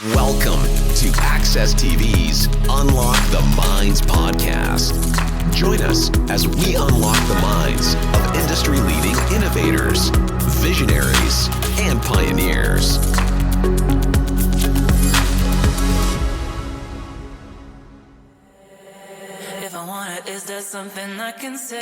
Welcome to Access TV's Unlock the Minds podcast. Join us as we unlock the minds of industry-leading innovators, visionaries, and pioneers.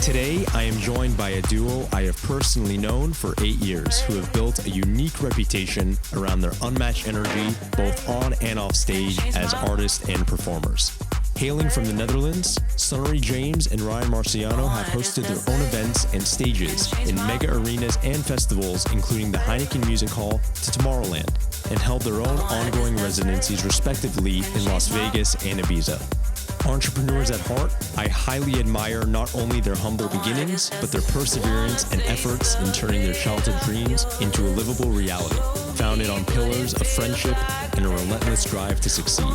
Today, I am joined by a duo I have personally known for 8 years who have built a unique reputation around their unmatched energy, both on and off stage as artists and performers. Hailing from the Netherlands, Sunnery James and Ryan Marciano have hosted their own events and stages in mega arenas and festivals, including the Heineken Music Hall to Tomorrowland, and held their own ongoing residencies respectively in Las Vegas and Ibiza. Entrepreneurs at heart, I highly admire not only their humble beginnings, but their perseverance and efforts in turning their childhood dreams into a livable reality, founded on pillars of friendship and a relentless drive to succeed.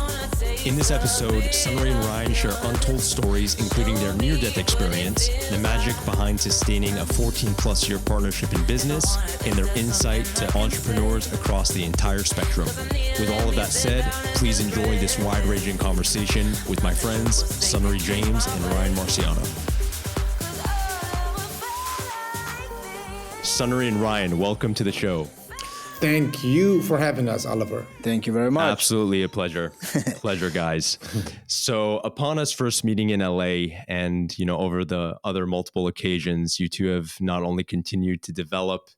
In this episode, Sunnery and Ryan share untold stories, including their near-death experience, the magic behind sustaining a 14-plus year partnership in business, and their insight to entrepreneurs across the entire spectrum. With all of that said, please enjoy this wide-ranging conversation with my friends, Sunnery James and Ryan Marciano. Sunnery and Ryan, welcome to the show. Thank you for having us, Oliver. Thank you very much. Absolutely a pleasure. Pleasure, guys. So upon us first meeting in LA and, over the other multiple occasions, you two have not only continued to develop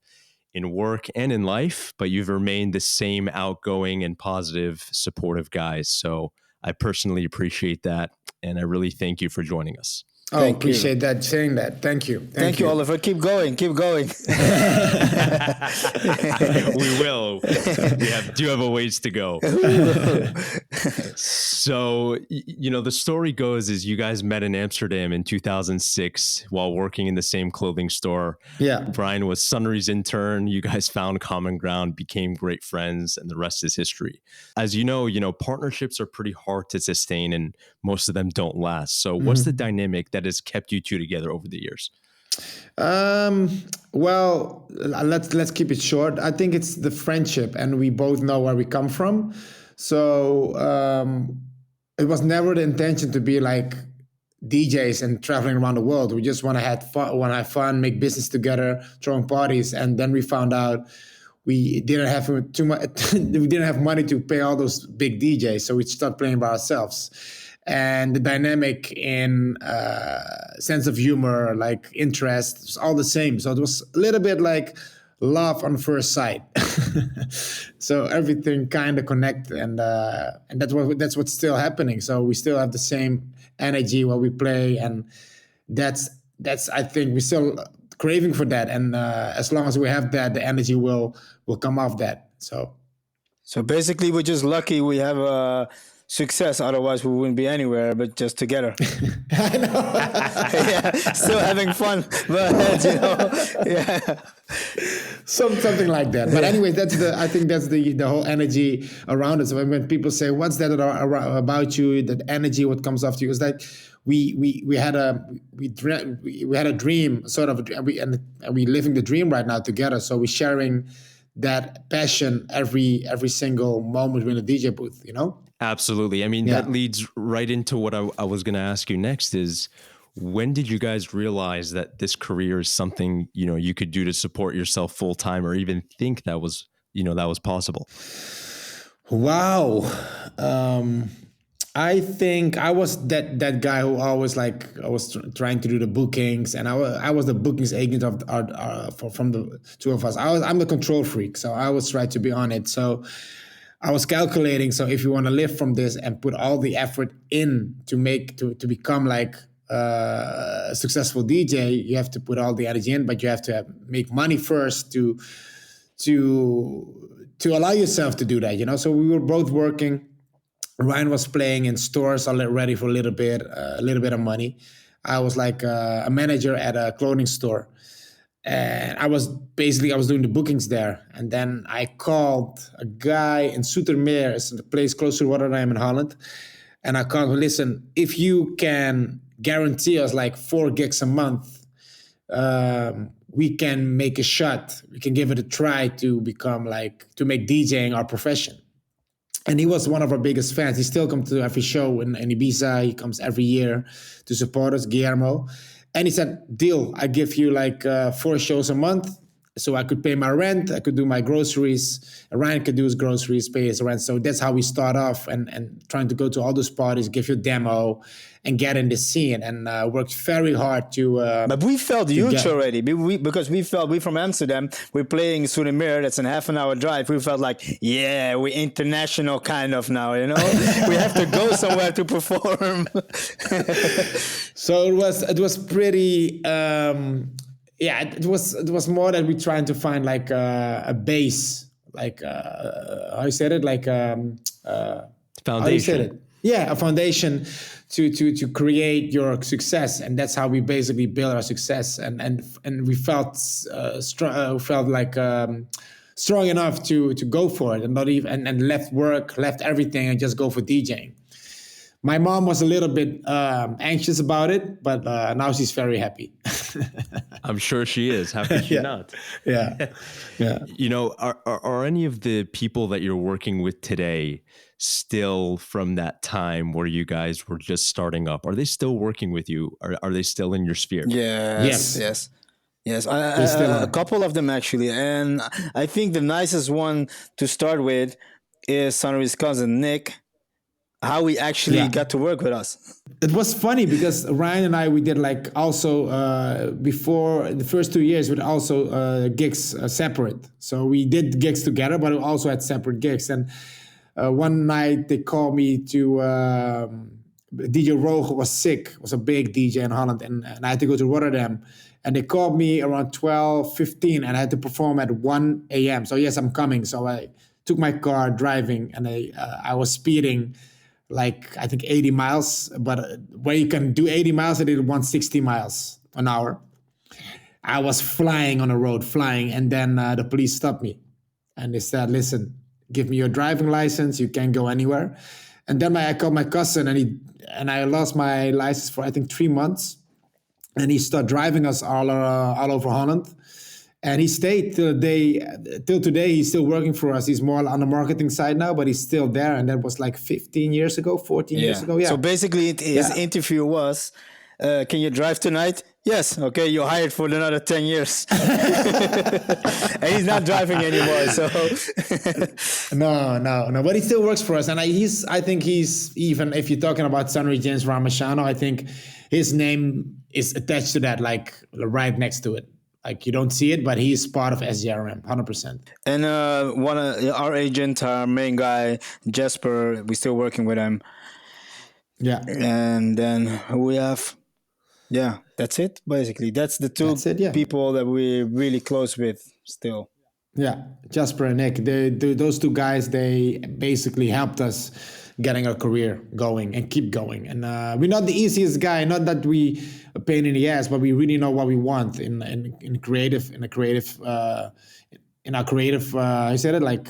in work and in life, but you've remained the same outgoing and positive, supportive guys. So I personally appreciate that. And I really thank you for joining us. Oh, appreciate that, saying that. Thank you. Thank you, Oliver. Keep going. Keep going. We will. We do have a ways to go. So, the story goes is you guys met in Amsterdam in 2006 while working in the same clothing store. Yeah. Brian was Sunnery's intern. You guys found common ground, became great friends, and the rest is history. As you know, partnerships are pretty hard to sustain and most of them don't last. So what's the dynamic that has kept you two together over the years? Well, let's keep it short. I think it's the friendship, and we both know where we come from. So it was never the intention to be like DJs and traveling around the world. We just want to have fun, make business together, throwing parties, and then we found out we didn't have too much. We didn't have money to pay all those big DJs, so we started playing by ourselves. And the dynamic in sense of humor, like interest, was all the same. So it was a little bit like love on first sight. So everything kind of connected, and that's what's still happening. So we still have the same energy while we play, and that's I think we're still craving for that. And as long as we have that, the energy will come off that. So basically, we're just lucky we have success. Otherwise, we wouldn't be anywhere, but just together. I know. Yeah, still having fun, but yeah. Something like that. But anyway, I think that's the whole energy around it. So when people say, "What's that about you?" That energy, what comes off you, is that we had a dream, sort of, and we living the dream right now together. So we're sharing that passion every single moment in the DJ booth. Absolutely. I mean, that leads right into what I was going to ask you next is, when did you guys realize that this career is something, you could do to support yourself full time, or even think that was possible? Wow. I think I was that guy who always I was trying to do the bookings, and I was the bookings agent from the two of us. I'm the control freak, so I always try to be on it. So I was calculating. So if you want to live from this and put all the effort in to become like a successful DJ, you have to put all the energy in, but you have to make money first to allow yourself to do that. So we were both working. Ryan was playing in stores already for a little bit of money. I was like a manager at a clothing store. And I was doing the bookings there. And then I called a guy in Zoetermeer, it's a place close to Rotterdam in Holland. And I called him, listen, if you can guarantee us like 4 gigs a month, we can make a shot. We can give it a try to make DJing our profession. And he was one of our biggest fans. He still comes to every show in Ibiza. He comes every year to support us, Guillermo. And he said, deal, I give you like 4 shows a month. So I could pay my rent, I could do my groceries. Ryan could do his groceries, pay his rent. So that's how we start off and trying to go to all those parties, give you a demo and get in the scene, and worked very hard to... but we felt huge already because we from Amsterdam. We're playing Sunnery, that's a half an hour drive. We felt like, yeah, we're international kind of now, you know? We have to go somewhere to perform. So it was pretty... it was more that we trying to find like a base, like how you said it, like foundation. Yeah, a foundation to create your success, and that's how we basically build our success. And we felt strong enough to go for it, and not even and left work, left everything, and just go for DJing. My mom was a little bit anxious about it, but now she's very happy. I'm sure she is. How could she not? Yeah. You know, are any of the people that you're working with today still from that time where you guys were just starting up? Are they still working with you? Are they still in your sphere? Yes. A couple of them actually. And I think the nicest one to start with is Sunnery's cousin, Nick. How he actually got to work with us. It was funny because Ryan and I, we did like also before the first 2 years, we also gigs separate. So we did gigs together, but we also had separate gigs. And one night they called me to, DJ Roge was sick, was a big DJ in Holland, and I had to go to Rotterdam. And they called me around 12:15 and I had to perform at 1 a.m. So yes, I'm coming. So I took my car driving and I was speeding like I think 80 miles, but where you can do 80 miles, I did 160 miles an hour. I was flying on the road, and then the police stopped me. And they said, listen, give me your driving license, you can't go anywhere. And then I called my cousin, and I lost my license for I think 3 months. And he started driving us all over Holland. And he stayed till today. He's still working for us. He's more on the marketing side now, but he's still there. And that was like 14 years ago. Yeah. So basically his interview was, can you drive tonight? Yes. Okay, you're hired for another 10 years. And he's not driving anymore. So No. But he still works for us. And I think he's, even if you're talking about Sunnery James Ryan Marciano, I think his name is attached to that, like right next to it. Like you don't see it, but he's part of SJRM, 100%. And our agent, our main guy, Jasper, we're still working with him. Yeah. And then we have, that's it, basically. That's the two people that we're really close with still. Yeah, Jasper and Nick, those two guys, they basically helped us getting our career going and keep going. And we're not the easiest guy, not that we a pain in the ass, but we really know what we want in our creative, I said it like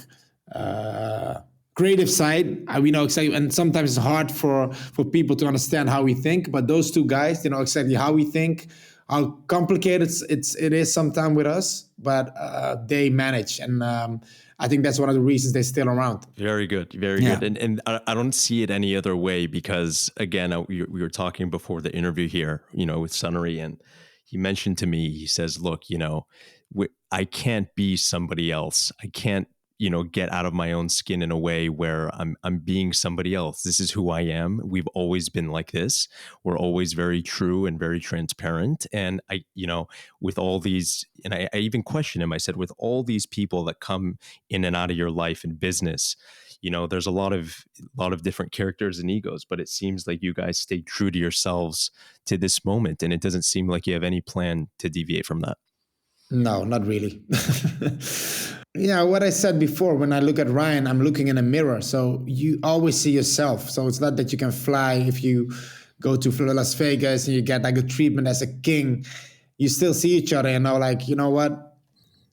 creative side. We know exactly, and sometimes it's hard for people to understand how we think, but those two guys, they know exactly how we think, how complicated it is sometimes with us, but they manage, and I think that's one of the reasons they're still around. Very good, very good. And I don't see it any other way because, again, we were talking before the interview here, with Sunnery, and he mentioned to me, he says, look, I can't be somebody else. I can't, get out of my own skin in a way where I'm being somebody else. This is who I am. We've always been like this. We're always very true and very transparent. And I, with all these, and I even questioned him, I said, with all these people that come in and out of your life and business, there's a lot of different characters and egos, but it seems like you guys stay true to yourselves to this moment. And it doesn't seem like you have any plan to deviate from that. No, not really. Yeah, what I said before, when I look at Ryan, I'm looking in a mirror. So you always see yourself. So it's not that you can fly if you go to Las Vegas and you get like a treatment as a king. You still see each other and know, like, you know what?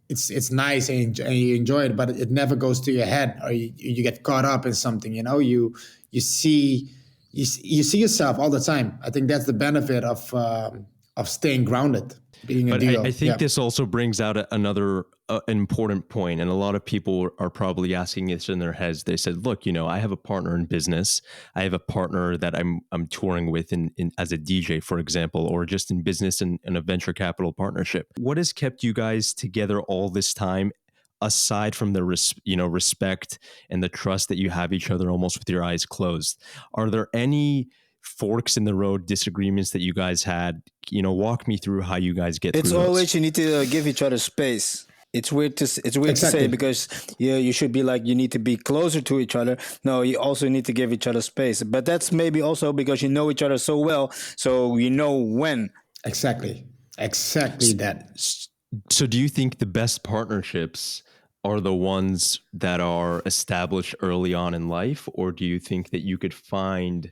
It's nice and you enjoy it, but it never goes to your head, or you get caught up in something. You see yourself all the time. I think that's the benefit of staying grounded. But I think this also brings out another an important point, and a lot of people are probably asking this in their heads. They said, "Look, I have a partner in business. I have a partner that I'm touring with in as a DJ, for example, or just in business and in a venture capital partnership." What has kept you guys together all this time, aside from the respect and the trust that you have each other, almost with your eyes closed? Are there any forks in the road disagreements that you guys had? Walk me through how you guys get It's through always those. you need to give each other space. It's weird to say, because you should be like, you need to be closer to each other. No, you also need to give each other space. But that's maybe also because you know each other so well, so you know when. Exactly that. So do you think the best partnerships are the ones that are established early on in life, or do you think that you could find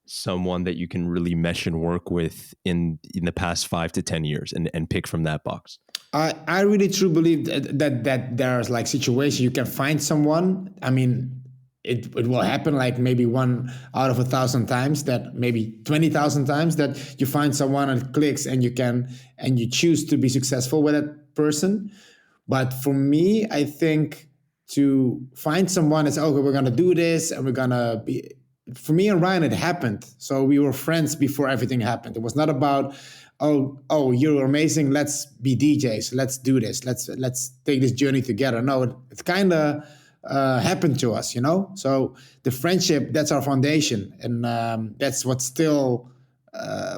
someone that you can really mesh and work with in the past 5 to 10 years and pick from that box? I really truly believe that there's like situations you can find someone. I mean, it will happen like maybe 1 out of 1,000 times, that maybe 20,000 times that you find someone and it clicks and you choose to be successful with that person. But for me, I think to find someone is, okay, we're gonna do this and we're gonna be. For me and Ryan, it happened. So we were friends before everything happened. It was not about, oh, you're amazing. Let's be DJs. Let's do this. Let's take this journey together. No, it kind of happened to us, So the friendship, that's our foundation, and that's what's still.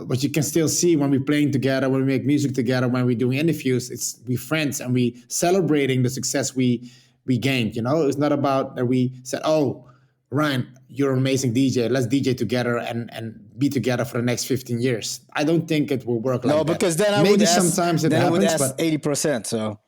What you can still see when we're playing together, when we make music together, when we're doing interviews. It's we friends and we celebrating the success we gained. It's not about that we said, "Oh, Ryan, you're an amazing DJ. Let's DJ together and be together for the next 15 years." I don't think it will work like that. No, because then I maybe would ask, sometimes it happens, I would ask but 80%. So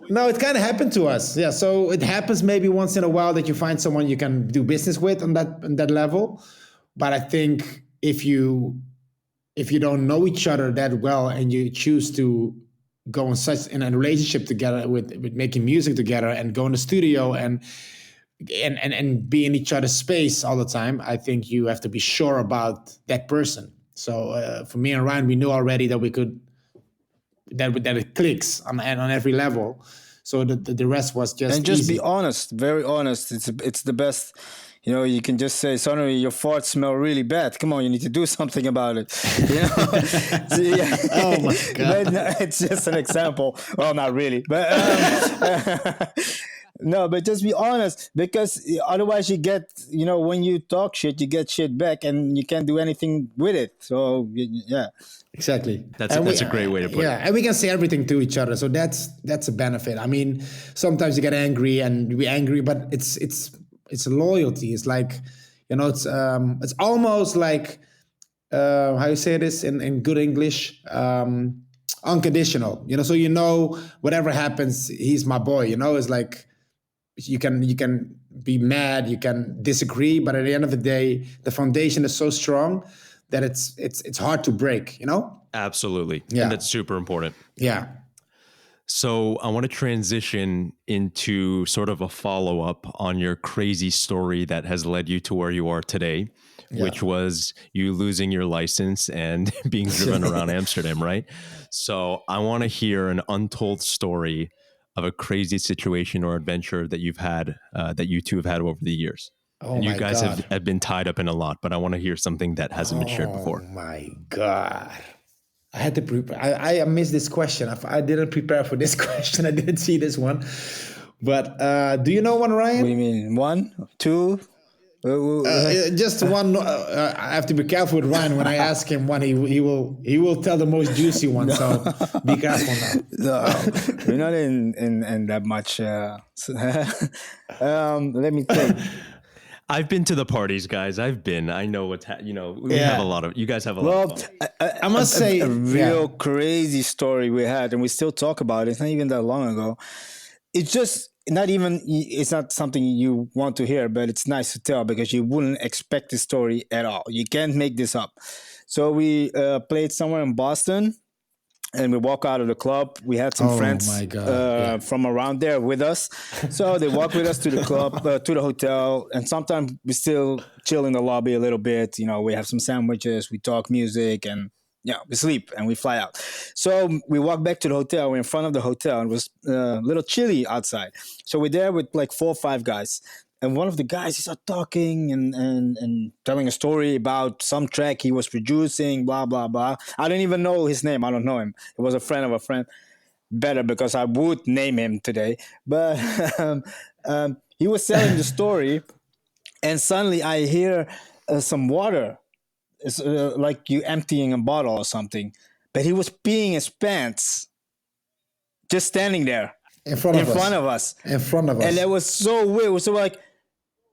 No, it kind of happened to us. Yeah, so it happens maybe once in a while that you find someone you can do business with on that level. But I think if you don't know each other that well and you choose to go in a relationship together with making music together and go in the studio and be in each other's space all the time, I think you have to be sure about that person. So for me and Ryan, we knew already that we could that it clicks on every level. So the rest was just and just easy. be honest, very honest. It's the best. You can just say, "Sunnery, your farts smell really bad. Come on, you need to do something about it." So, yeah. Oh my God. But no, it's just an example. Well, not really, but no, but just be honest, because otherwise you get, when you talk shit, you get shit back, and you can't do anything with it. So yeah. Exactly. That's a great way to put it. Yeah, and we can say everything to each other, so that's a benefit. I mean, sometimes you get angry and we angry, but it's loyalty. It's like, it's almost like how you say this in good English, unconditional. So whatever happens, he's my boy. It's like you can be mad, you can disagree, but at the end of the day, the foundation is so strong that it's hard to break. Absolutely. Yeah. And that's super important. Yeah. So I want to transition into sort of a follow-up on your crazy story that has led you to where you are today, which was you losing your license and being driven around Amsterdam, right? So I want to hear an untold story of a crazy situation or adventure that you've had, that you two have had over the years. Oh, and you my guys God. have been tied up in a lot, but I want to hear something that hasn't been shared before. Oh my God. I had to prepare. I missed this question. I didn't prepare for this question. I didn't see this one. But do you know one, Ryan? What do you mean? 1, 2? Just one. I have to be careful with Ryan. When I ask him one, he will tell the most juicy one. No. So be careful now. No, we're not in that much. Let me think. I've been to the parties, guys. I know what's we have a lot of, you guys have a lot of fun. I must say a real crazy story we had, and we still talk about it. It's not even that long ago. It's just it's not something you want to hear, but it's nice to tell because you wouldn't expect the story at all. You can't make this up. So we played somewhere in Boston, and we walk out of the club. We had some friends from around there with us. So they walk with us to the club, to the hotel. And sometimes we still chill in the lobby a little bit. We have some sandwiches. We talk music. And we sleep and we fly out. So we walk back to the hotel. We're in front of the hotel, and it was a little chilly outside. So we're there with like 4 or 5 guys. And one of the guys, he started talking and telling a story about some track he was producing, blah, blah, blah. I don't even know his name. I don't know him. It was a friend of a friend. Better, because I would name him today. But he was telling the story, and suddenly I hear some water. It's like you emptying a bottle or something. But he was peeing his pants, just standing there In front of us. And that was so weird. So like,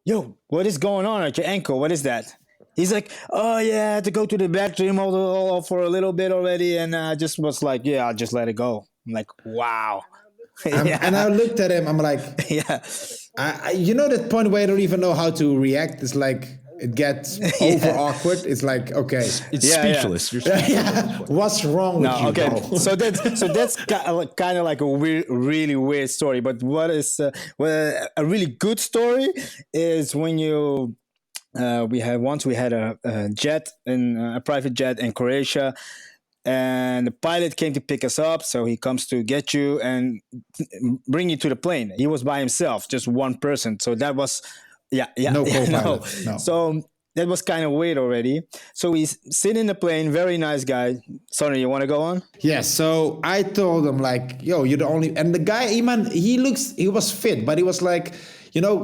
yo, what is going on at your ankle? What is that? He's like, oh yeah, I had to go to the bathroom for a little bit already, and I just was like, yeah, I'll just let it go. I'm like, wow. And I looked at him. I'm like, yeah. You know that point where I don't even know how to react? It's like it gets over awkward. It's like, okay, it's speechless. You're speechless. What's wrong with you? Okay, so that's kind of like a weird, really weird story. But what is a really good story is when you. We had a jet a private jet in Croatia, and the pilot came to pick us up. So he comes to get you and bring you to the plane. He was by himself, just one person. So that was no co-pilot. No. So that was kind of weird already. So we sit in the plane. Very nice guy. Sonny, you want to go on? Yeah. So I told him like, yo, you're the only. And the guy, he was fit, but he was like,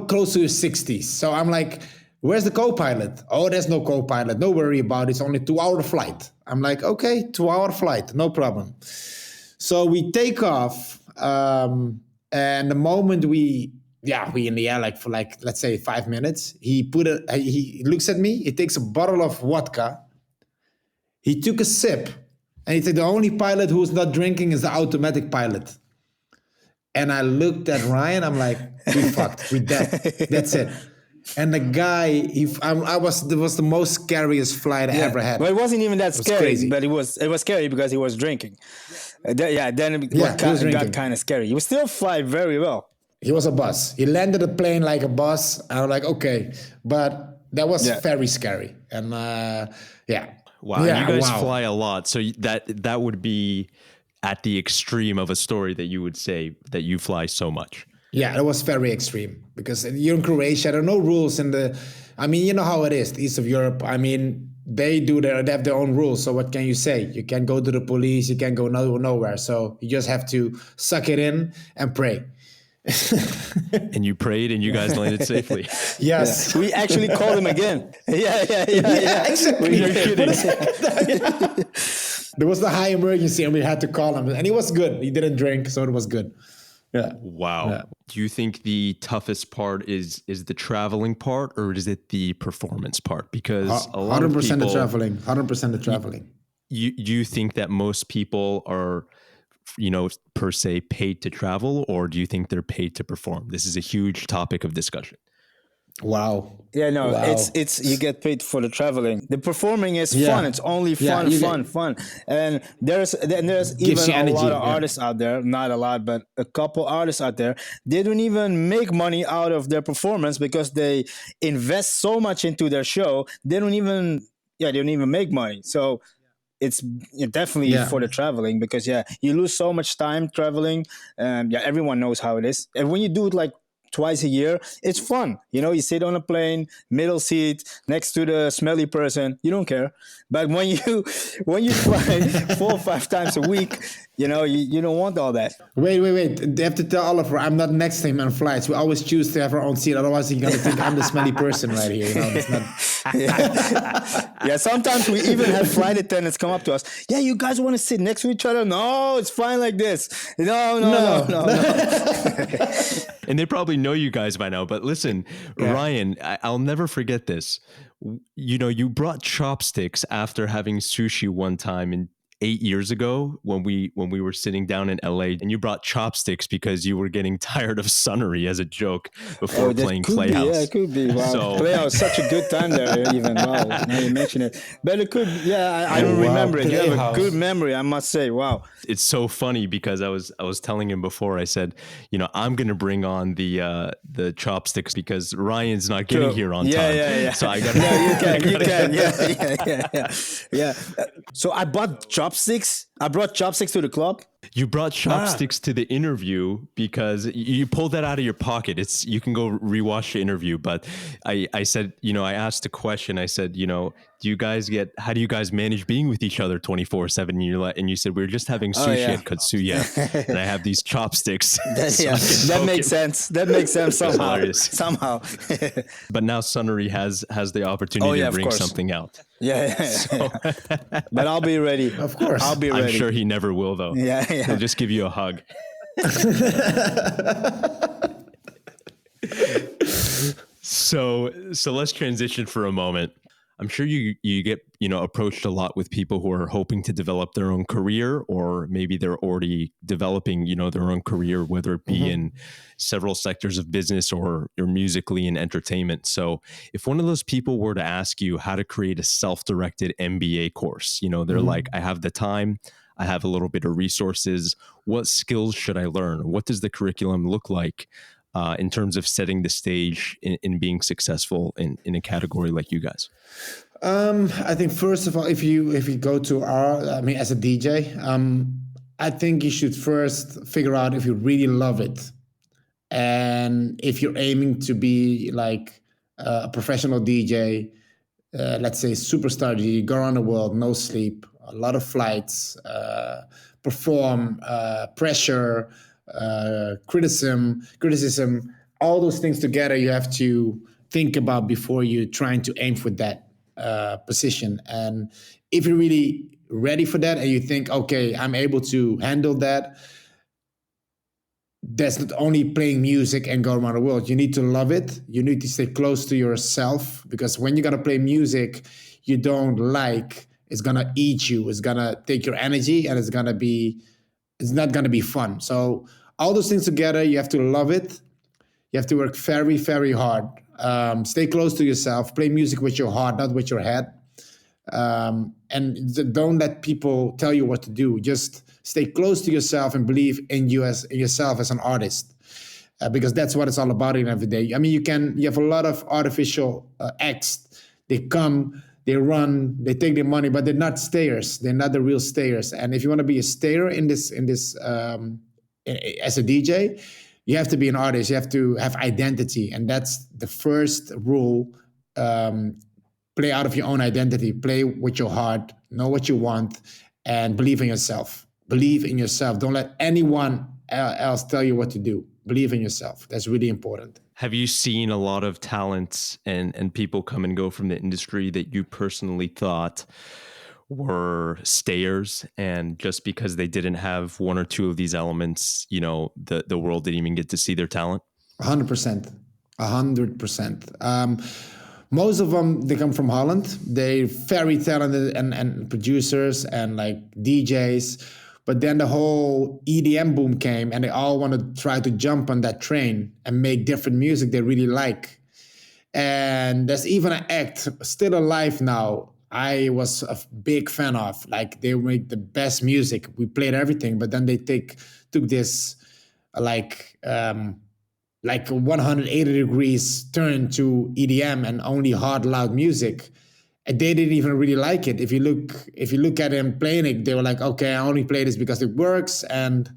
close to his 60s. So I'm like, where's the co-pilot? Oh, there's no co-pilot. Don't worry about it. It's only 2-hour flight. I'm like, okay, 2-hour flight. No problem. So we take off. And the moment we in the air, like for like, let's say 5 minutes, he looks at me. He takes a bottle of vodka. He took a sip. And he said, the only pilot who's not drinking is the automatic pilot. And I looked at Ryan. I'm like, we fucked. We dead. That's it. And the guy, it was the most scariest flight I ever had. But it wasn't even that scary. Crazy. But it was scary because he was drinking. Then it got kind of scary. He was still fly very well. He was a boss. He landed the plane like a boss. I was like, okay, but that was very scary. And wow, you guys fly a lot, so that would be at the extreme of a story that you would say that you fly so much. Yeah, it was very extreme because you're in Croatia. There are no rules you know how it is, the east of Europe. I mean, they have their own rules. So what can you say? You can't go to the police. You can't go nowhere. So you just have to suck it in and pray. And you prayed and you guys landed safely. Yes. Yeah. We actually called him again. Yeah. Exactly. You're kidding. There was the high emergency and we had to call him. And he was good. He didn't drink, so it was good. Yeah. Wow. Yeah. Do you think the toughest part is the traveling part, or is it the performance part? Because a lot of people, 100% the traveling. You think that most people are, per se paid to travel, or do you think they're paid to perform? This is a huge topic of discussion. Wow. Yeah, no, it's you get paid for the traveling. The performing is fun. It's only fun. And there's even a lot of artists out there, not a lot, but a couple artists out there. They don't even make money out of their performance because they invest so much into their show. They don't even make money. So it's definitely for the traveling because you lose so much time traveling. Everyone knows how it is. And when you do it like twice a year, it's fun. You sit on a plane, middle seat, next to the smelly person. You don't care. But when you fly 4 or 5 times a week, you don't want all that. Wait. They have to tell Oliver I'm not next to him on flights. We always choose to have our own seat. Otherwise, he's gonna think I'm the smelly person right here. It's not. Yeah. Sometimes we even have flight attendants come up to us. Yeah, you guys want to sit next to each other? No, it's fine like this. No. And they probably know you guys by now. But listen, Ryan, I'll never forget this. You brought chopsticks after having sushi one time, 8 years ago when we were sitting down in LA, and you brought chopsticks because you were getting tired of Sunnery as a joke before that playing could Playhouse. be. Yeah, it could be. Wow, So Playhouse, such a good time there. Even wow, now you mention it, but it could. Yeah, I don't wow, remember it. You have a Playhouse. good memory, I must say. Wow. it's so funny because I was telling him before, I said, I'm going to bring on the chopsticks because Ryan's not getting here on time. Yeah. So I got No, you can. Yeah. So I brought chopsticks to the club. You brought chopsticks to the interview because you pulled that out of your pocket. You can go rewatch the interview. But I said, I asked a question. I said, how do you guys manage being with each other 24/7? And you said, we're just having sushi at Katsuya, and I have these chopsticks. That makes sense. That makes sense somehow. But now Sunnery has the opportunity to bring something out. Yeah. But I'll be ready. Of course. I'll be ready. I'm sure he never will, though. Yeah. He'll just give you a hug. So let's transition for a moment. I'm sure you get approached a lot with people who are hoping to develop their own career, or maybe they're already developing their own career, whether it be in several sectors of business or musically in entertainment. So if one of those people were to ask you how to create a self-directed MBA course, they're like, I have the time, I have a little bit of resources, what skills should I learn? What does the curriculum look like in terms of setting the stage in being successful in a category like you guys? I think first of all, if you go to as a DJ, I think you should first figure out if you really love it, and if you're aiming to be like a professional DJ, let's say superstar DJ, go around the world, no sleep, a lot of flights, perform, pressure, criticism, all those things together you have to think about before you're trying to aim for that position. And if you're really ready for that and you think, okay, I'm able to handle that, that's not only playing music and go around the world. You need to love it. You need to stay close to yourself, because when you're going to play music you don't like, it's going to eat you. It's going to take your energy, and it's not going to be fun. So all those things together, you have to love it. You have to work very, very hard. Stay close to yourself. Play music with your heart, not with your head. And don't let people tell you what to do. Just stay close to yourself and believe in yourself as an artist, because that's what it's all about in every day. I mean, you have a lot of artificial acts. They come, they run, they take their money, but they're not stayers. They're not the real stayers. And if you want to be a stayer in this as a DJ, you have to be an artist. You have to have identity, and that's the first rule. Play out of your own identity. Play with your heart. Know what you want, and believe in yourself. Believe in yourself. Don't let anyone else tell you what to do. Believe in yourself. That's really important. Have you seen a lot of talents and people come and go from the industry that you personally thought were stayers, and just because they didn't have one or two of these elements, the world didn't even get to see their talent? 100%. 100%. Most of them, they come from Holland. They're very talented and producers and like DJs. But then the whole EDM boom came, and they all want to try to jump on that train and make different music they really like. And there's even an act still alive now I was a big fan of. Like, they make the best music. We played everything, but then they took this like 180 degrees turn to EDM and only hard, loud music. And they didn't even really like it. If you look at them playing it, they were like, okay, I only play this because it works and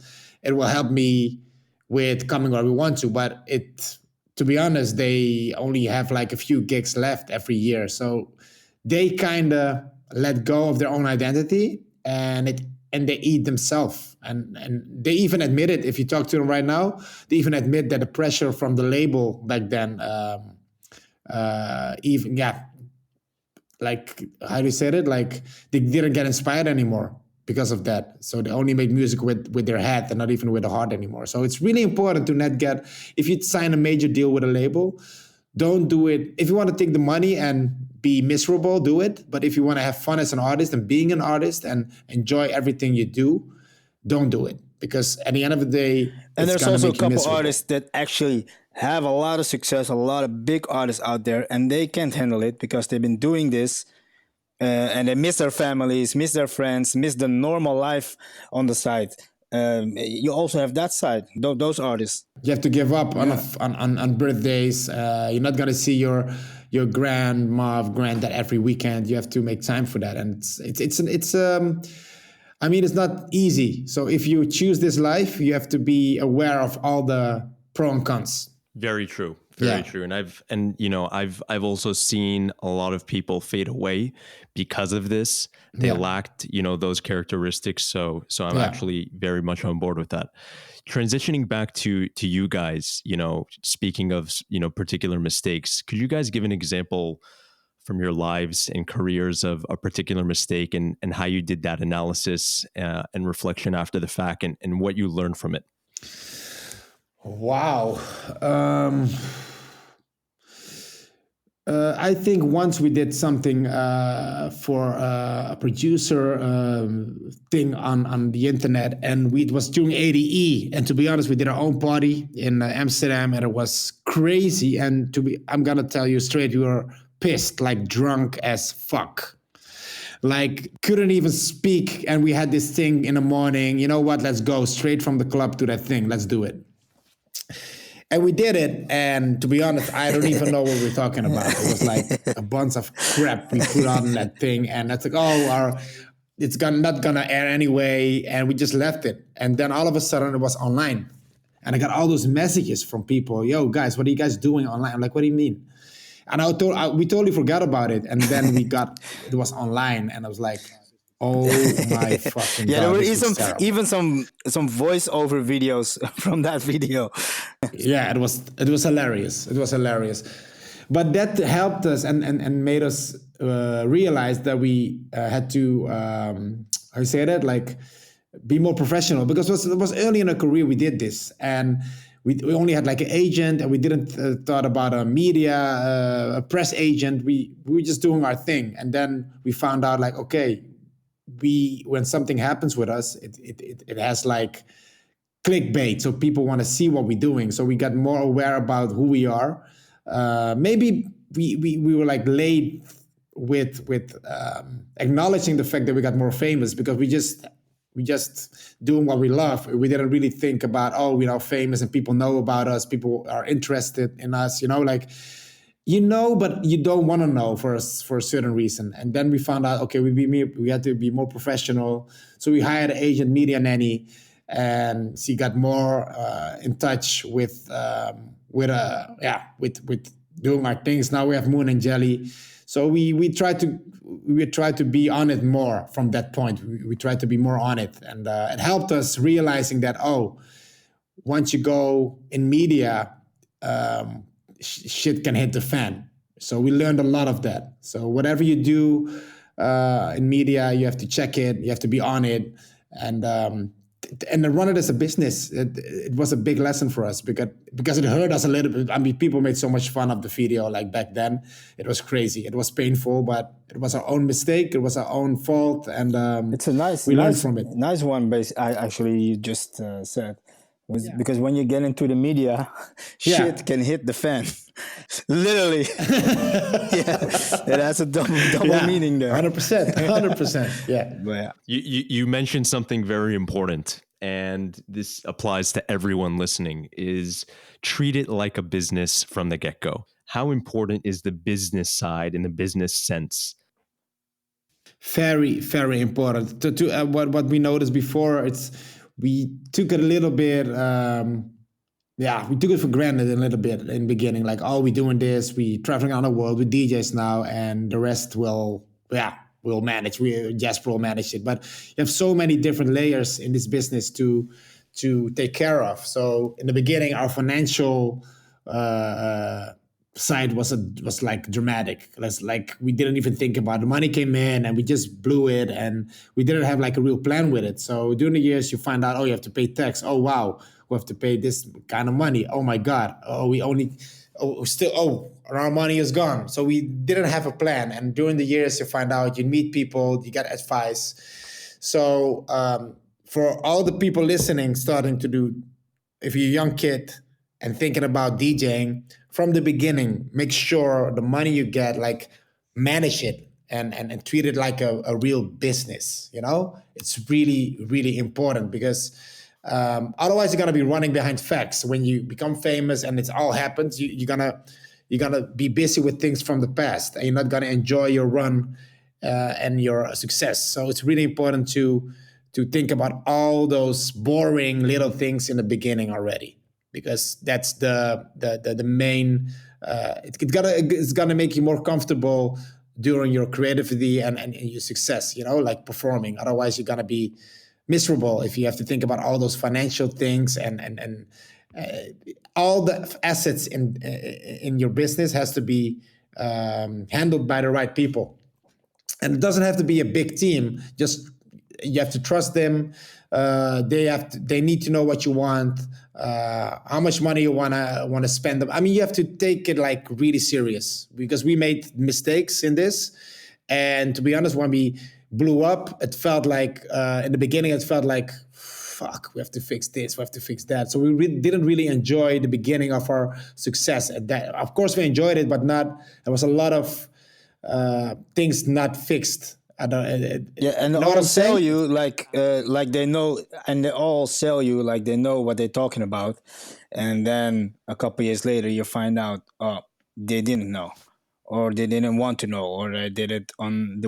it will help me with coming where we want to. But to be honest, they only have like a few gigs left every year. So they kind of let go of their own identity and they eat themselves. And they even admit it. If you talk to them right now, they even admit that the pressure from the label back then, like, how do you say it? Like, they didn't get inspired anymore because of that. So they only make music with their head and not even with the heart anymore. So it's really important to not if you sign a major deal with a label, don't do it. If you want to take the money and be miserable, do it. But if you want to have fun as an artist and being an artist and enjoy everything you do, don't do it. Because at the end of the day, And it's there's gonna also a make you couple miserable. artists that actually have a lot of success, a lot of big artists out there, and they can't handle it because they've been doing this and they miss their families, miss their friends, miss the normal life on the side. You also have that side, those artists. You have to give up on birthdays. You're not gonna see your grandma, granddad every weekend. You have to make time for that, and it's I mean, it's not easy. So if you choose this life, you have to be aware of all the pro and cons. Very true. Very true. And I've also seen a lot of people fade away because of this. They lacked, those characteristics. So I'm actually very much on board with that. Transitioning back to you guys, speaking of, particular mistakes, could you guys give an example from your lives and careers of a particular mistake and how you did that analysis and reflection after the fact and what you learned from it? Wow. I think once we did something for a producer thing on the internet, and it was during ADE. And to be honest, we did our own party in Amsterdam, and it was crazy. And I'm gonna tell you straight, we were pissed, like drunk as fuck. Like couldn't even speak, and we had this thing in the morning. You know what? Let's go straight from the club to that thing. Let's do it. And we did it, and to be honest, I don't even know what we're talking about. It was like a bunch of crap we put on that thing, and that's like, it's not gonna air anyway, and we just left it. And then all of a sudden, it was online, and I got all those messages from people. Yo, guys, what are you guys doing online? I'm like, what do you mean? And we totally forgot about it, and then it was online, and I was like, oh my fucking God. Yeah, there were even some voiceover videos from that video. Yeah, it was hilarious. It was hilarious. But that helped us and made us realize that we had to, how you say that? Like, be more professional. Because it was early in our career we did this. And we only had like an agent, and we didn't thought about a media, a press agent. We were just doing our thing. And then we found out like, okay, when something happens with us, it has like clickbait, so people want to see what we're doing. So we got more aware about who we are. Maybe we were like late with acknowledging the fact that we got more famous, because we just doing what we love. We didn't really think about, we're now famous and people know about us, people are interested in us, but you don't want to know for a certain reason. And then we found out, okay, we had to be more professional. So we hired an agent, media nanny, and she got more in touch with doing our things. Now we have Moon and Jelly. So we try to be on it more from that point. We try to be more on it, and it helped us realizing that once you go in media, shit can hit the fan. So we learned a lot of that. So whatever you do in media, you have to check it. You have to be on it, and run it as a business. It was a big lesson for us because it hurt us a little bit. I mean, people made so much fun of the video. Like back then, it was crazy. It was painful, but it was our own mistake. It was our own fault, and it's a we learned from it. Nice one. Actually, you just said. Because when you get into the media, shit can hit the fan. Literally. It has a double meaning there. 100%. Yeah. But yeah. You mentioned something very important, and this applies to everyone listening, is treat it like a business from the get-go. How important is the business side in the business sense? Very, very important. To what we noticed before, we took it a little bit, we took it for granted a little bit in the beginning. Like, we're doing this, we traveling around the world with DJs now, and the rest we'll manage. Jasper will manage it. But you have so many different layers in this business to take care of. So in the beginning, our financial side was like dramatic. Like we didn't even think about it. The money came in and we just blew it, and we didn't have like a real plan with it. So during the years you find out, you have to pay tax. Oh wow, we have to pay this kind of money. Oh my God. Our money is gone. So we didn't have a plan. And during the years, you find out, you meet people, you get advice. So for all the people listening, starting to do, if you're a young kid and thinking about DJing, from the beginning, make sure the money you get, like, manage it and treat it like a real business. It's really, really important, because otherwise you're gonna be running behind facts. When you become famous and it's all happens, you're gonna be busy with things from the past, and you're not gonna enjoy your run and your success. So it's really important to think about all those boring little things in the beginning already, because that's the main. It's gonna make you more comfortable during your creativity and your success. Like performing. Otherwise, you're gonna be miserable if you have to think about all those financial things and all the assets in your business has to be handled by the right people. And it doesn't have to be a big team. Just you have to trust them. They need to know what you want, how much money you wanna spend. I mean, you have to take it like really serious, because we made mistakes in this. And to be honest, when we blew up, it felt like in the beginning, it felt like, fuck, we have to fix this, we have to fix that. So we didn't really enjoy the beginning of our success at that. Of course, we enjoyed it, but there was a lot of things not fixed. Yeah, and they all sell you like they know, and they all sell you like they know what they're talking about, and then a couple years later you find out, oh, they didn't know, or they didn't want to know, or they did it in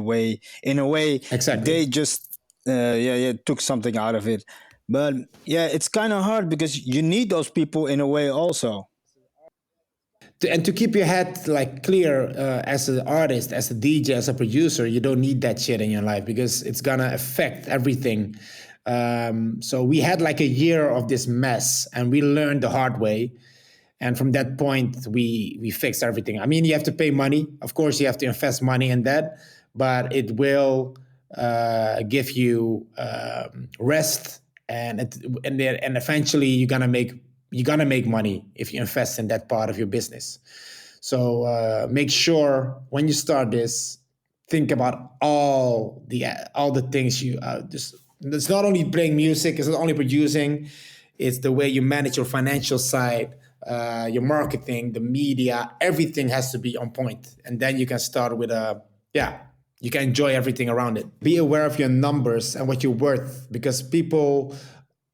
a way. Exactly. They just took something out of it. But yeah, it's kind of hard because you need those people in a way also. And to keep your head like clear, as an artist, as a DJ, as a producer, you don't need that shit in your life, because it's gonna affect everything. So we had like a year of this mess, and we learned the hard way. And from that point, we fixed everything. I mean, you have to pay money. Of course, you have to invest money in that, but it will give you rest, and eventually you're gonna make money if you invest in that part of your business. So make sure when you start this, think about all the things you just. It's not only playing music, it's not only producing, it's the way you manage your financial side, your marketing, the media, everything has to be on point. And then you can start with you can enjoy everything around it. Be aware of your numbers and what you're worth, because people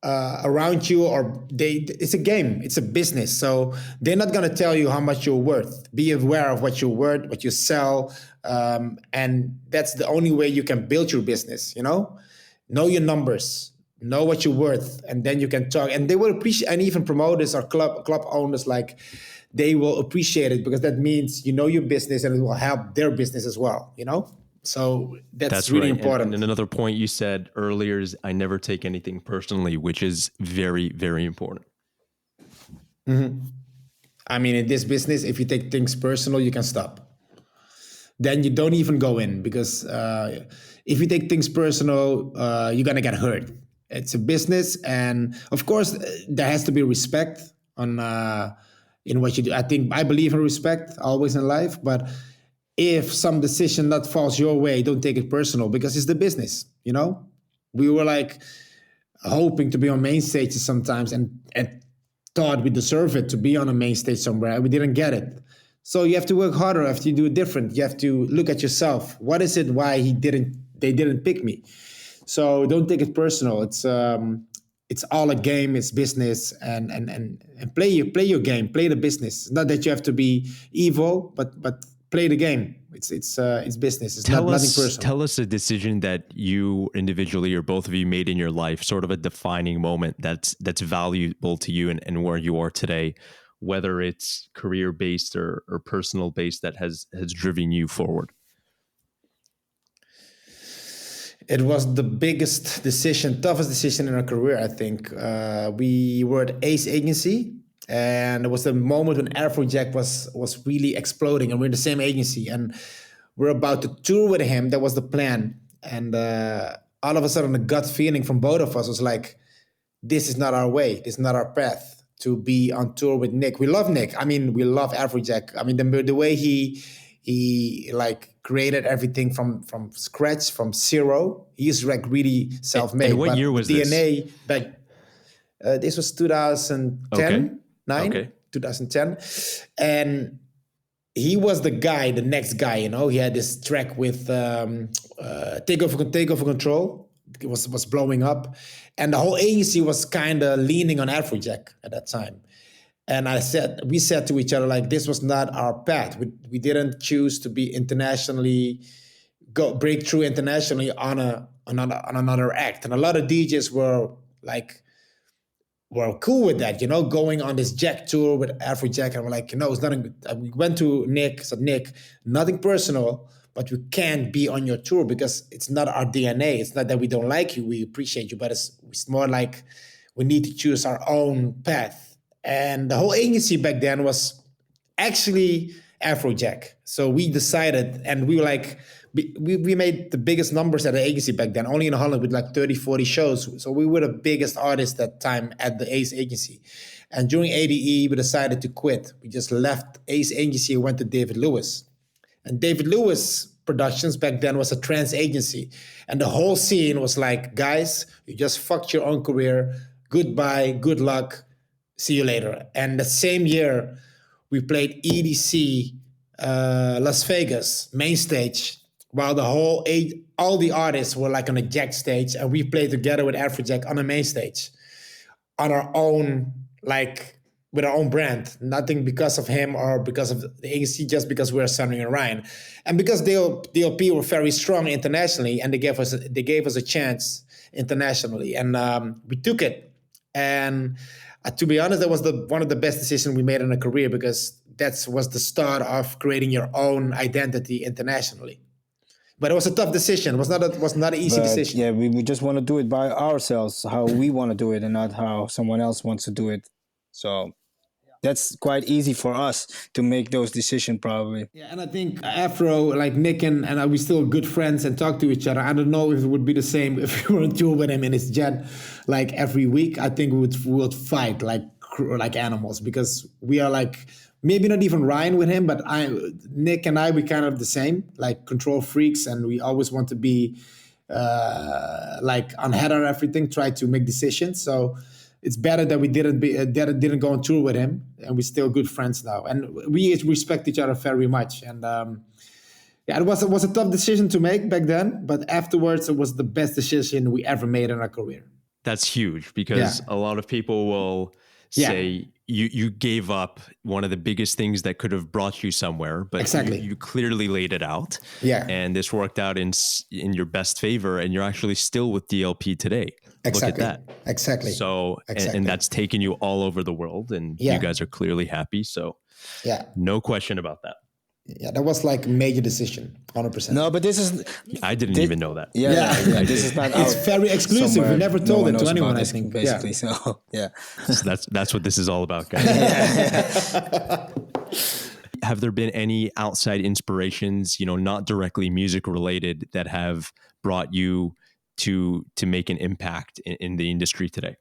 around you it's a game, it's a business. So they're not going to tell you how much you're worth. Be aware of what you're worth, what you sell. And that's the only way you can build your business, know your numbers, know what you're worth, and then you can talk. And they will appreciate, and even promoters or club owners, like, they will appreciate it, because that means you know your business, and it will help their business as well, So that's really right. important. And another point you said earlier is, I never take anything personally, which is very, very important. Mm-hmm. I mean, in this business, if you take things personal, you can stop. Then you don't even go in, because if you take things personal, you're going to get hurt. It's a business. And of course, there has to be respect in what you do. I believe in respect always in life. But if some decision not falls your way, don't take it personal, because it's the business, We were like hoping to be on main stages sometimes, and thought we deserve it to be on a main stage somewhere, and we didn't get it. So you have to work harder. You have to do it different. You have to look at yourself. What is it? Why they didn't pick me? So don't take it personal. It's all a game. It's business, and play your game. Play the business. Not that you have to be evil, but play the game. It's business. It's nothing personal. Tell us a decision that you individually, or both of you, made in your life, sort of a defining moment that's valuable to you and where you are today, whether it's career based or personal based, that has driven you forward. It was the biggest decision, toughest decision in our career, I think. We were at Ace Agency, and it was the moment when Afrojack was really exploding, and we're in the same agency, and we're about to tour with him. That was the plan. And all of a sudden, the gut feeling from both of us was like, this is not our way. This is not our path to be on tour with Nick. We love Nick. I mean, we love Afrojack. I mean, the way he like created everything from scratch, from zero. He's like really self-made. And what year was DNA this? back. This was 2010, 2010, and he was the guy, the next guy. You know, he had this track with Take Over Control. It was blowing up, and the whole agency was kind of leaning on Afrojack at that time. And we said to each other, like, this was not our path. We didn't choose to be internationally, break through internationally on another act. And a lot of DJs were cool with that, you know, going on this Jack tour with Afrojack. And we're like, you know, it's nothing. We went to Nick, said, Nick, nothing personal, but we can't be on your tour because it's not our DNA. It's not that we don't like you, we appreciate you, but it's more like we need to choose our own path. And the whole agency back then was actually Afrojack. So we decided, and we were like, we made the biggest numbers at the agency back then, only in Holland with like 30, 40 shows. So we were the biggest artists that time at the Ace agency. And during ADE, we decided to quit. We just left Ace agency and went to David Lewis. And David Lewis Productions back then was a trance agency. And the whole scene was like, guys, you just fucked your own career. Goodbye, good luck. See you later. And the same year, we played EDC Las Vegas main stage, while all the artists were like on a Jack stage, and we played together with Afrojack on a main stage, on our own, like with our own brand. Nothing because of him or because of the agency, just because we're Sunnery and Ryan, and because DLP were very strong internationally, and they gave us a chance internationally, and we took it. And to be honest, that was one of the best decisions we made in a career, because that was the start of creating your own identity internationally. But it was a tough decision. It was not an easy decision. Yeah, we just want to do it by ourselves, how we want to do it, and not how someone else wants to do it. So that's quite easy for us to make those decisions, probably. Yeah, and I think Afro, like Nick and we still good friends and talk to each other. I don't know if it would be the same if we were on tour with him in his jet, like every week. I think we would fight like animals, because we are like, maybe not even Ryan with him, but Nick and I, we kind of the same, like control freaks, and we always want to be like on head on everything, try to make decisions. So it's better that we didn't go on tour with him, and we're still good friends now, and we respect each other very much. And it was a tough decision to make back then, but afterwards it was the best decision we ever made in our career. That's huge, because a lot of people will say you gave up one of the biggest things that could have brought you somewhere, but exactly. you clearly laid it out. Yeah. And this worked out in your best favor, and you're actually still with DLP today. Exactly. Look at that. Exactly. So, and that's taken you all over the world, and you guys are clearly happy. So no question about that. Yeah, that was like a major decision, 100%. No, but this is... I didn't even know that. Yeah. This is not... It's very exclusive. We never told it to anyone, I think. Basically, so, yeah. So that's what this is all about, guys. Have there been any outside inspirations, not directly music related, that have brought you to make an impact in the industry today?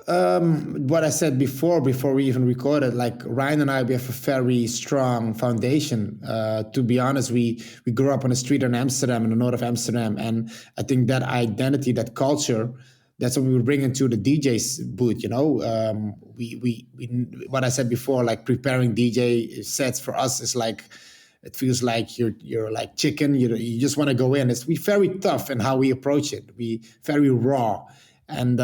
What I said before we even recorded, like Ryan and I, we have a very strong foundation. To be honest, we grew up on a street in Amsterdam, in the north of Amsterdam. And I think that identity, that culture, that's what we would bring into the DJ's booth, we what I said before, like preparing DJ sets for us is like, it feels like you're like chicken. You just want to go in. We very tough in how we approach it. We very raw. And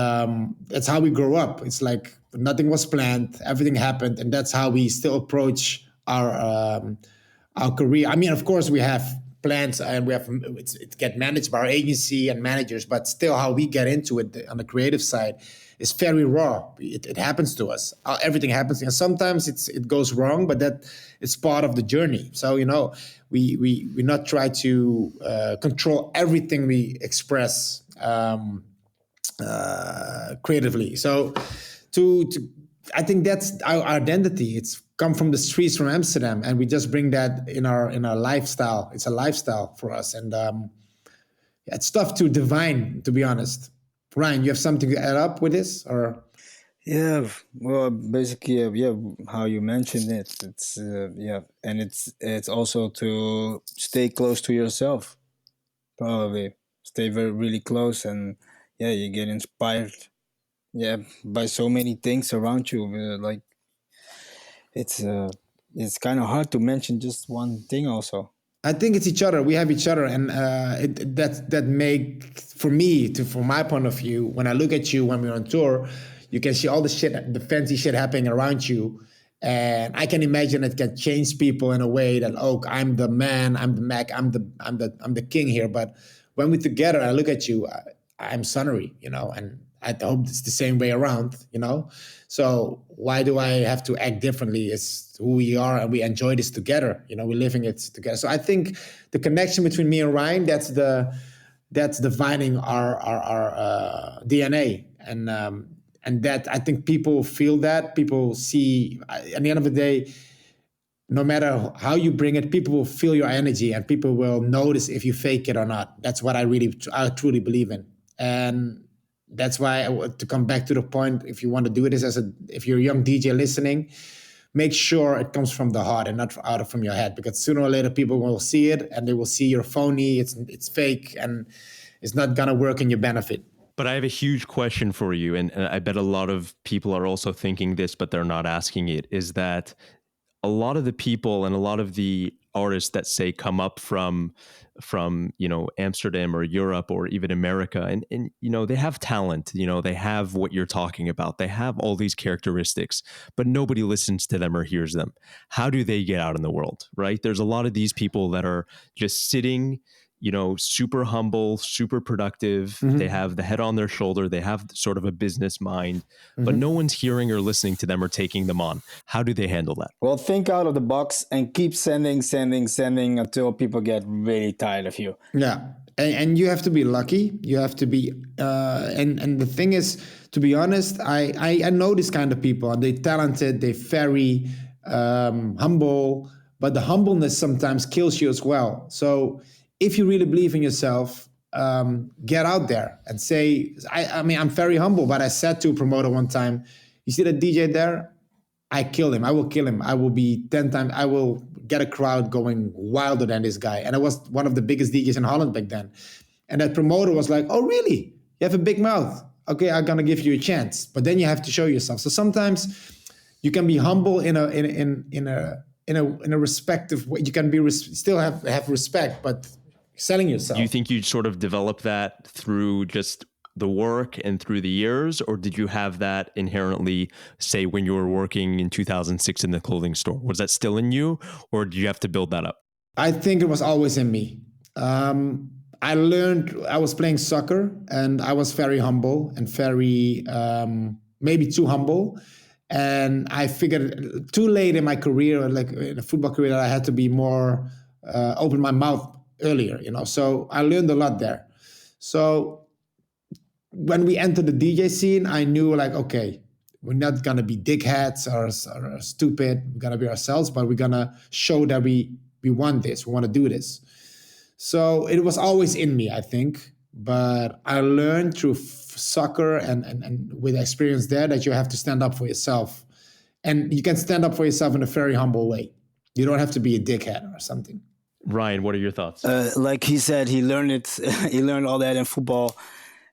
that's how we grow up. It's like nothing was planned, everything happened, and that's how we still approach our career. I mean, of course, we have plans, and it get managed by our agency and managers, but still, how we get into it on the creative side is very raw. It happens to us. Everything happens, and sometimes it goes wrong, but that is part of the journey. So we not try to control everything we express. Creatively. So I think that's our identity. It's come from the streets from Amsterdam, and we just bring that in our lifestyle. It's a lifestyle for us, and it's tough to divine, to be honest. Ryan, you have something to add up with this, or? Yeah, well, basically, how you mentioned it, it's and it's also to stay close to yourself, probably stay very really close, and you get inspired, by so many things around you. Like it's kind of hard to mention just one thing, also. I think it's each other. We have each other, and that make for me, from my point of view, when I look at you when we're on tour, you can see all the shit, the fancy shit happening around you, and I can imagine it can change people in a way that, oh, I'm the man, I'm the Mac, I'm the king here. But when we're together, I look at you, I'm Sunnery, and I hope it's the same way around, So why do I have to act differently? It's who we are, and we enjoy this together. We're living it together. So I think the connection between me and Ryan, that's dividing our DNA, and that I think people feel that. People see at the end of the day, no matter how you bring it, people will feel your energy, and people will notice if you fake it or not. That's what I truly believe in, and that's why to come back to the point, if you want to do this if you're a young DJ listening, make sure it comes from the heart and not from your head, because sooner or later people will see it and they will see you're phony, it's fake, and it's not gonna work in your benefit. But I have a huge question for you, and I bet a lot of people are also thinking this, but they're not asking it, is that a lot of the people and a lot of the artists that say come up from Amsterdam or Europe or even America, and they have talent, they have what you're talking about, they have all these characteristics, but nobody listens to them or hears them. How do they get out in the world, right? There's a lot of these people that are just sitting, super humble, super productive. Mm-hmm. They have the head on their shoulder. They have sort of a business mind, mm-hmm. but no one's hearing or listening to them or taking them on. How do they handle that? Well, think out of the box and keep sending until people get really tired of you. Yeah. And you have to be lucky. You have to be, and the thing is, to be honest, I know this kind of people. They're talented. They're very humble, but the humbleness sometimes kills you as well. So if you really believe in yourself, get out there and say, I mean, I'm very humble, but I said to a promoter one time, you see that DJ there? I kill him. I will kill him. I will be 10 times. I will get a crowd going wilder than this guy. And I was one of the biggest DJs in Holland back then. And that promoter was like, oh, really? You have a big mouth. Okay, I'm going to give you a chance. But then you have to show yourself. So sometimes you can be humble in a respective way. You can be still have respect, but selling yourself. Do you think you sort of develop that through just the work and through the years, or did you have that inherently, say, when you were working in 2006 in the clothing store? Was that still in you, or did you have to build that up? I think it was always in me. I was playing soccer, and I was very humble and very, maybe too humble. And I figured too late in my career, like in a football career, that I had to be more, open my mouth earlier, So I learned a lot there. So when we entered the DJ scene, I knew like, okay, we're not going to be dickheads or stupid. We're going to be ourselves, but we're going to show that we want this. We want to do this. So it was always in me, I think. But I learned through soccer and with experience there that you have to stand up for yourself. And you can stand up for yourself in a very humble way. You don't have to be a dickhead or something. Ryan, what are your thoughts? Like he said, he learned it. He learned all that in football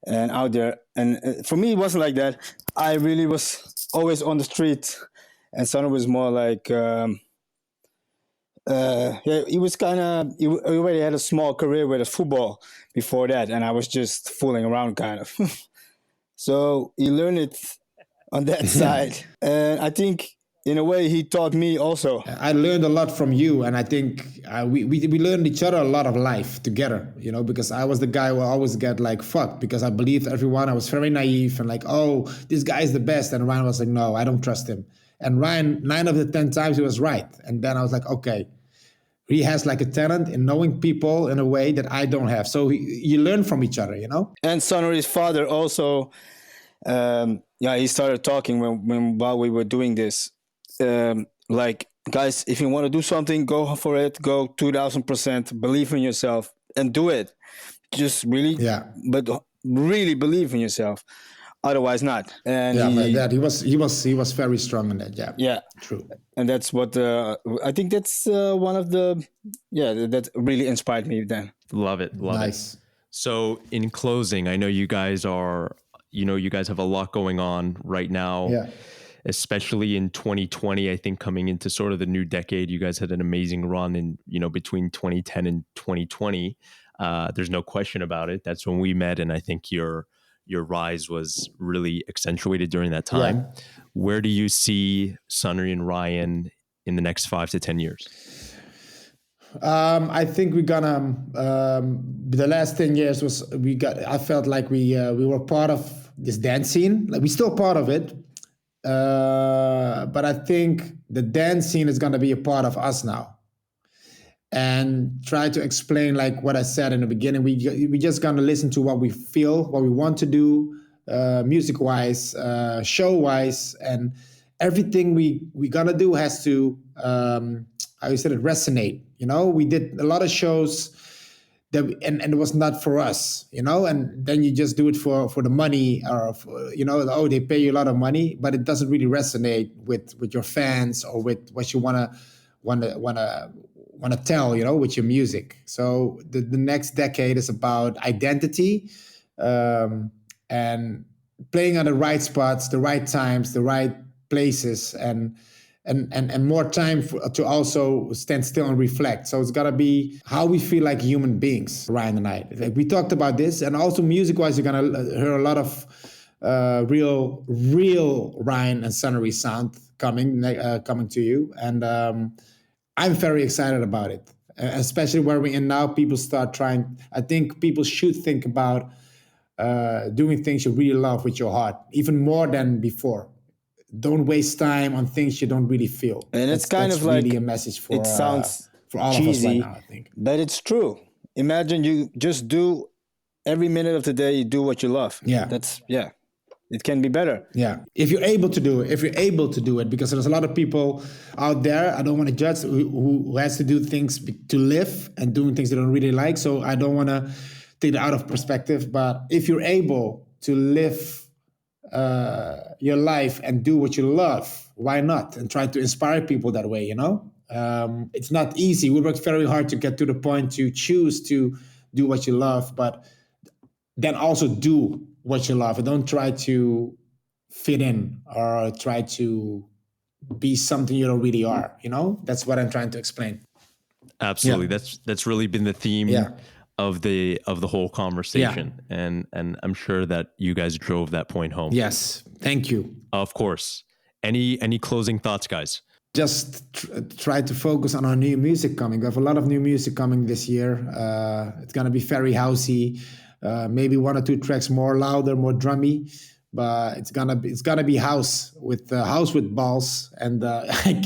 and out there. And for me, it wasn't like that. I really was always on the street. And Sonny was more like, he was he already had a small career with football before that. And I was just fooling around kind of. So he learned it on that side. And I think, in a way, he taught me also. I learned a lot from you, and I think we learned each other a lot of life together, because I was the guy who always get like fucked because I believed everyone. I was very naive and like, oh, this guy is the best. And Ryan was like, no, I don't trust him. And Ryan, 9 of the 10 times, he was right. And then I was like, okay, he has like a talent in knowing people in a way that I don't have. So you learn from each other, And Sunnery's father also, he started talking while we were doing this. Like, guys, if you want to do something, go for it. Go 2000%. Believe in yourself and do it. Just really, but really believe in yourself. Otherwise, not. And he was very strong in that. Yeah, yeah, true. And that's what I think. That's one of the that really inspired me then. Love it. Nice. So in closing, I know you guys have a lot going on right now. Yeah. Especially in 2020, I think coming into sort of the new decade, you guys had an amazing run in, between 2010 and 2020. There's no question about it. That's when we met. And I think your rise was really accentuated during that time. Yeah. Where do you see Sunnery and Ryan in the next 5 to 10 years? I think we're gonna. The last 10 years I felt like we were part of this dance scene. Like we're still part of it, but I think the dance scene is gonna be a part of us now. And try to explain like what I said in the beginning. We just gonna listen to what we feel, what we want to do, music wise, show wise, and everything we gonna do has to how you said it, resonate. We did a lot of shows and it was not for us, and then you just do it for the money or they pay you a lot of money, but it doesn't really resonate with your fans or with what you wanna tell, with your music. So the next decade is about identity, and playing on the right spots, the right times, the right places, and more time to also stand still and reflect. So it's gotta be how we feel like human beings, Ryan and I. Like we talked about this, and also music-wise, you're gonna hear a lot of real Ryan and Sunnery sound coming to you, and I'm very excited about it, especially where we're in now. People start trying. I think people should think about doing things you really love with your heart, even more than before. Don't waste time on things you don't really feel. And it's kind of like really a message for it sounds for all cheesy, of us right now, I think. But it's true. Imagine you just do every minute of the day. You do what you love. Yeah, it can be better. Yeah, if you're able to do it, because there's a lot of people out there. I don't want to judge who has to do things to live and doing things they don't really like. So I don't want to take it out of perspective. But if you're able to live your life and do what you love, why not? And try to inspire people that way, it's not easy. We work very hard to get to the point to choose to do what you love, but then also do what you love, and don't try to fit in or try to be something you don't really are. That's what I'm trying to explain. Absolutely. Yeah. That's really been the theme of the whole conversation. Yeah. And I'm sure that you guys drove that point home. Yes. Thank you. Of course. Any closing thoughts, guys? Just try to focus on our new music coming. We have a lot of new music coming this year. It's going to be very housey. Maybe 1 or 2 tracks more louder, more drummy, but it's gonna be house with balls, and I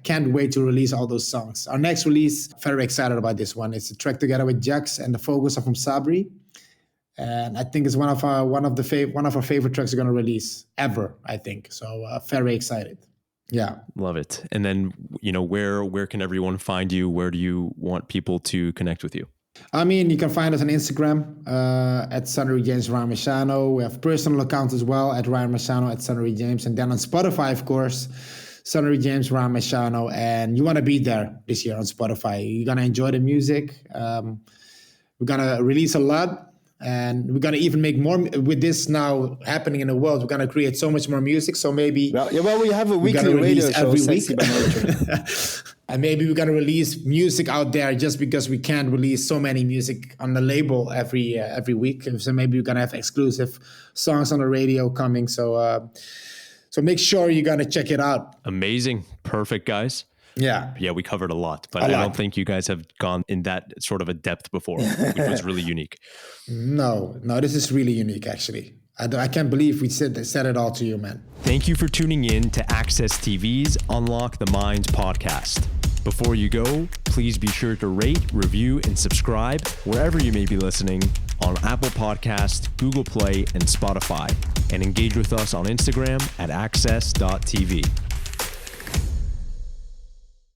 can't wait to release all those songs. Our next release, very excited about this one. It's a track together with Jax, and the vocals are from Sabri, and I think it's one of our favorite tracks we're gonna release ever. I think so. Very excited. Yeah, love it. And then where can everyone find you? Where do you want people to connect with you? You can find us on Instagram at Sunnery James Ryan Marciano. We have personal accounts as well at Ryan Marciano, at Sunnery James. And then on Spotify, of course, Sunnery James Ryan Marciano. And you want to be there this year on Spotify. You're going to enjoy the music. We're going to release a lot. And we're going to even make more with this now happening in the world. We're going to create so much more music. So maybe... Well, we have a weekly radio show every week. And maybe we're going to release music out there just because we can't release so many music on the label every week. So maybe we're going to have exclusive songs on the radio coming. So make sure you're going to check it out. Amazing. Perfect, guys. Yeah, we covered a lot, but I don't think you guys have gone in that sort of a depth before, which was really unique. No, this is really unique, actually. I can't believe we said it all to you, man. Thank you for tuning in to Access TV's Unlock the Minds podcast. Before you go, please be sure to rate, review, and subscribe wherever you may be listening on Apple Podcasts, Google Play, and Spotify. And engage with us on Instagram at access.tv.